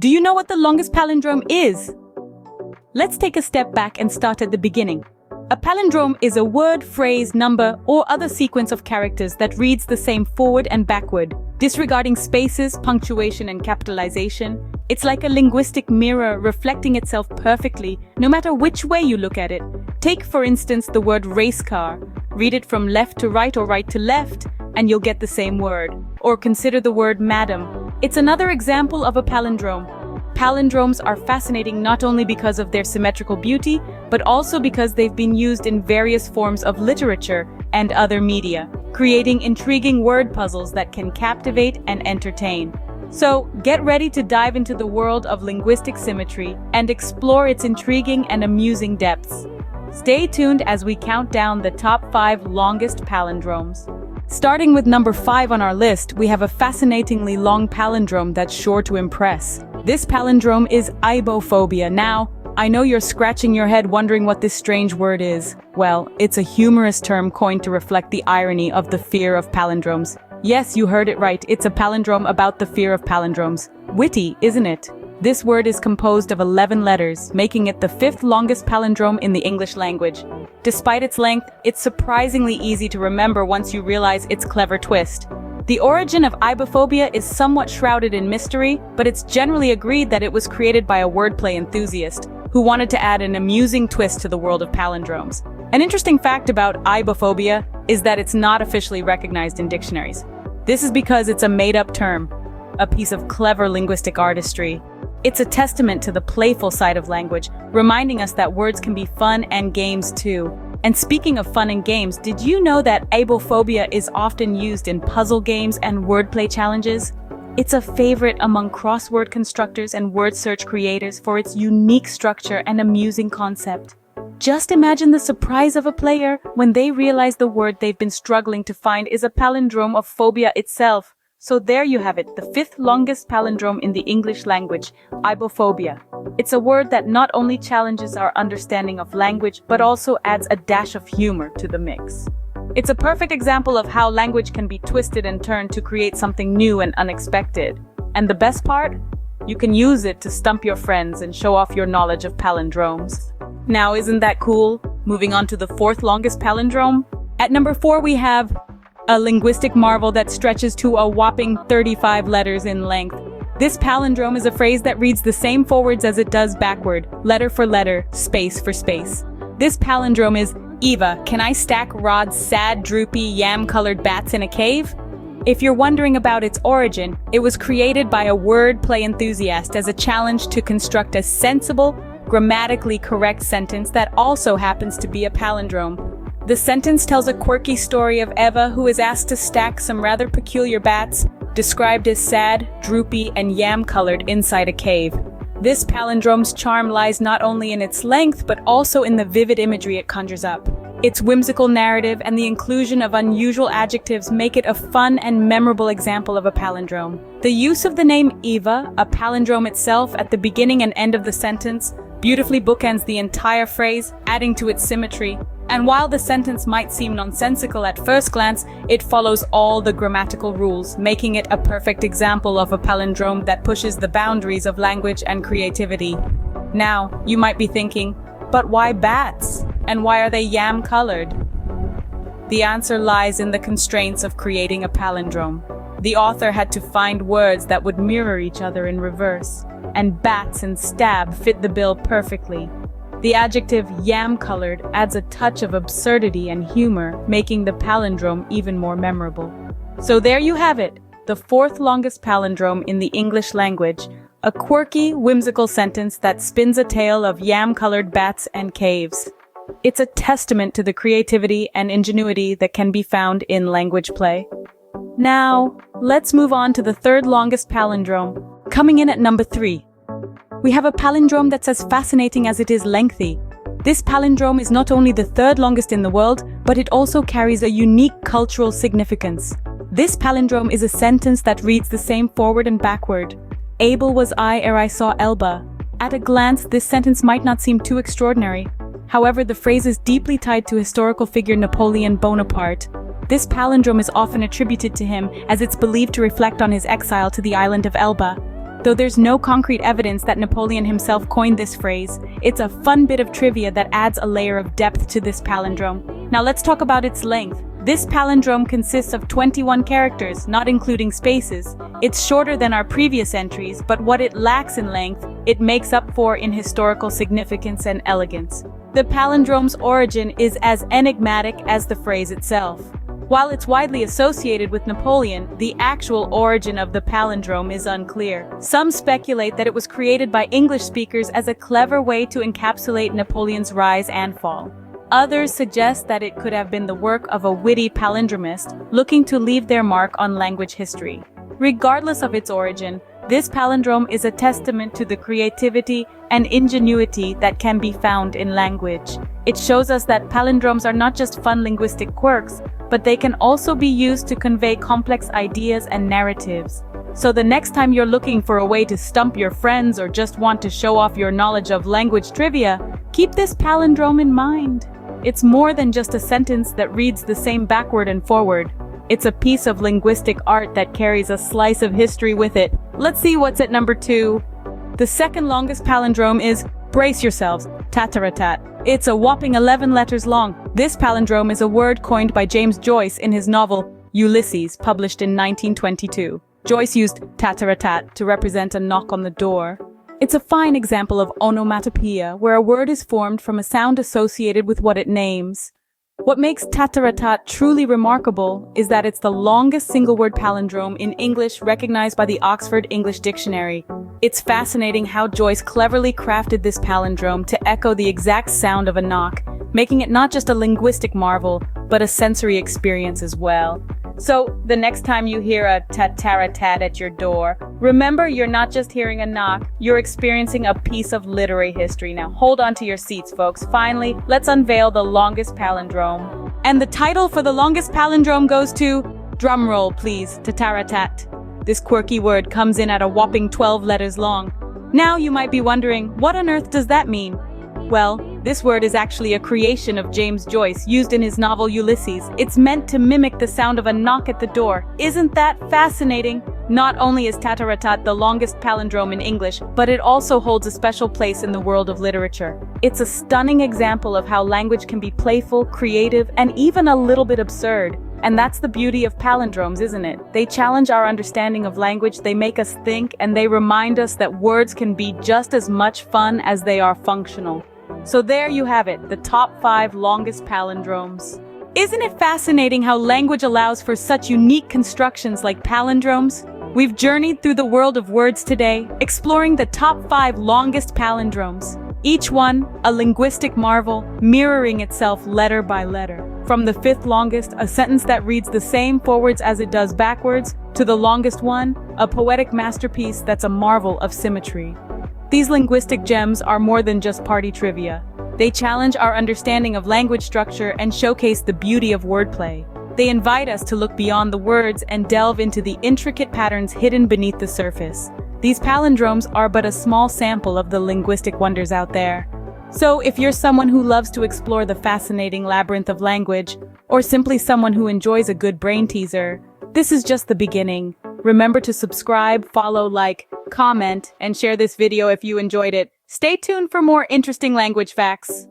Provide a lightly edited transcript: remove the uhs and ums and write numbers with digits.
Do you know what the longest palindrome is? Let's take a step back and start at the beginning. A palindrome is a word, phrase, number, or other sequence of characters that reads the same forward and backward, disregarding spaces, punctuation, and capitalization. It's like a linguistic mirror reflecting itself perfectly, no matter which way you look at it. Take, for instance, the word race car. Read it from left to right or right to left, and you'll get the same word. Or consider the word madam. It's another example of a palindrome. Palindromes are fascinating not only because of their symmetrical beauty, but also because they've been used in various forms of literature and other media, creating intriguing word puzzles that can captivate and entertain. So, get ready to dive into the world of linguistic symmetry and explore its intriguing and amusing depths. Stay tuned as we count down the top 5 longest palindromes. Starting with number 5 on our list, we have a fascinatingly long palindrome that's sure to impress. This palindrome is ibophobia. Now, I know you're scratching your head wondering what this strange word is. Well, it's a humorous term coined to reflect the irony of the fear of palindromes. Yes, you heard it right. It's a palindrome about the fear of palindromes. Witty, isn't it? This word is composed of 11 letters, making it the 5th longest palindrome in the English language. Despite its length, it's surprisingly easy to remember once you realize its clever twist. The origin of ibophobia is somewhat shrouded in mystery, but it's generally agreed that it was created by a wordplay enthusiast who wanted to add an amusing twist to the world of palindromes. An interesting fact about ibophobia is that it's not officially recognized in dictionaries. This is because it's a made-up term, a piece of clever linguistic artistry. It's a testament to the playful side of language, reminding us that words can be fun and games too. And speaking of fun and games, did you know that ibophobia is often used in puzzle games and wordplay challenges? It's a favorite among crossword constructors and word search creators for its unique structure and amusing concept. Just imagine the surprise of a player when they realize the word they've been struggling to find is a palindrome of phobia itself. So there you have it, the 5th longest palindrome in the English language, ibophobia. It's a word that not only challenges our understanding of language, but also adds a dash of humor to the mix. It's a perfect example of how language can be twisted and turned to create something new and unexpected. And the best part? You can use it to stump your friends and show off your knowledge of palindromes. Now, isn't that cool? Moving on to the 4th longest palindrome. At number 4 we have a linguistic marvel that stretches to a whopping 35 letters in length. This palindrome is a phrase that reads the same forwards as it does backward, letter for letter, space for space. This palindrome is, Eva, can I stack Rod's sad, droopy, yam-colored bats in a cave? If you're wondering about its origin, it was created by a wordplay enthusiast as a challenge to construct a sensible, grammatically correct sentence that also happens to be a palindrome. The sentence tells a quirky story of Eva who is asked to stack some rather peculiar bats, described as sad, droopy, and yam-colored inside a cave. This palindrome's charm lies not only in its length, but also in the vivid imagery it conjures up. Its whimsical narrative and the inclusion of unusual adjectives make it a fun and memorable example of a palindrome. The use of the name Eva, a palindrome itself, at the beginning and end of the sentence, beautifully bookends the entire phrase, adding to its symmetry. And while the sentence might seem nonsensical at first glance, it follows all the grammatical rules, making it a perfect example of a palindrome that pushes the boundaries of language and creativity. Now, you might be thinking, but why bats? And why are they yam-colored? The answer lies in the constraints of creating a palindrome. The author had to find words that would mirror each other in reverse, and bats and stab fit the bill perfectly. The adjective yam-colored adds a touch of absurdity and humor, making the palindrome even more memorable. So there you have it, the 4th longest palindrome in the English language, a quirky, whimsical sentence that spins a tale of yam-colored bats and caves. It's a testament to the creativity and ingenuity that can be found in language play. Now, let's move on to the 3rd longest palindrome. Coming in at number 3. We have a palindrome that's as fascinating as it is lengthy. This palindrome is not only the 3rd longest in the world, but it also carries a unique cultural significance. This palindrome is a sentence that reads the same forward and backward. Able was I ere I saw Elba. At a glance, this sentence might not seem too extraordinary. However, the phrase is deeply tied to historical figure Napoleon Bonaparte. This palindrome is often attributed to him as it's believed to reflect on his exile to the island of Elba. Though there's no concrete evidence that Napoleon himself coined this phrase, it's a fun bit of trivia that adds a layer of depth to this palindrome. Now let's talk about its length. This palindrome consists of 21 characters, not including spaces. It's shorter than our previous entries, but what it lacks in length, it makes up for in historical significance and elegance. The palindrome's origin is as enigmatic as the phrase itself. While it's widely associated with Napoleon, the actual origin of the palindrome is unclear. Some speculate that it was created by English speakers as a clever way to encapsulate Napoleon's rise and fall. Others suggest that it could have been the work of a witty palindromist looking to leave their mark on language history. Regardless of its origin, this palindrome is a testament to the creativity and ingenuity that can be found in language. It shows us that palindromes are not just fun linguistic quirks, but they can also be used to convey complex ideas and narratives. So the next time you're looking for a way to stump your friends or just want to show off your knowledge of language trivia, keep this palindrome in mind. It's more than just a sentence that reads the same backward and forward. It's a piece of linguistic art that carries a slice of history with it. Let's see what's at number 2. The second longest palindrome is, brace yourselves, tataratat. It's a whopping 11 letters long. This palindrome is a word coined by James Joyce in his novel Ulysses, published in 1922. Joyce used tataratat to represent a knock on the door. It's a fine example of onomatopoeia, where a word is formed from a sound associated with what it names. What makes tataratat truly remarkable is that it's the longest single-word palindrome in English recognized by the Oxford English Dictionary. It's fascinating how Joyce cleverly crafted this palindrome to echo the exact sound of a knock, making it not just a linguistic marvel, but a sensory experience as well. So, the next time you hear a tat-tara-tat at your door, remember you're not just hearing a knock, you're experiencing a piece of literary history. Now hold on to your seats, folks. Finally, let's unveil the longest palindrome. And the title for the longest palindrome goes to, drumroll please, tat-tara-tat. This quirky word comes in at a whopping 12 letters long. Now you might be wondering, what on earth does that mean? Well, this word is actually a creation of James Joyce, used in his novel Ulysses. It's meant to mimic the sound of a knock at the door. Isn't that fascinating? Not only is tataratat the longest palindrome in English, but it also holds a special place in the world of literature. It's a stunning example of how language can be playful, creative, and even a little bit absurd. And that's the beauty of palindromes, isn't it? They challenge our understanding of language, they make us think, and they remind us that words can be just as much fun as they are functional. So there you have it, the top 5 longest palindromes. Isn't it fascinating how language allows for such unique constructions like palindromes? We've journeyed through the world of words today, exploring the top 5 longest palindromes. Each one, a linguistic marvel, mirroring itself letter by letter. From the 5th longest, a sentence that reads the same forwards as it does backwards, to the longest one, a poetic masterpiece that's a marvel of symmetry. These linguistic gems are more than just party trivia. They challenge our understanding of language structure and showcase the beauty of wordplay. They invite us to look beyond the words and delve into the intricate patterns hidden beneath the surface. These palindromes are but a small sample of the linguistic wonders out there. So if you're someone who loves to explore the fascinating labyrinth of language, or simply someone who enjoys a good brain teaser, this is just the beginning. Remember to subscribe, follow, like, comment, and share this video if you enjoyed it. Stay tuned for more interesting language facts.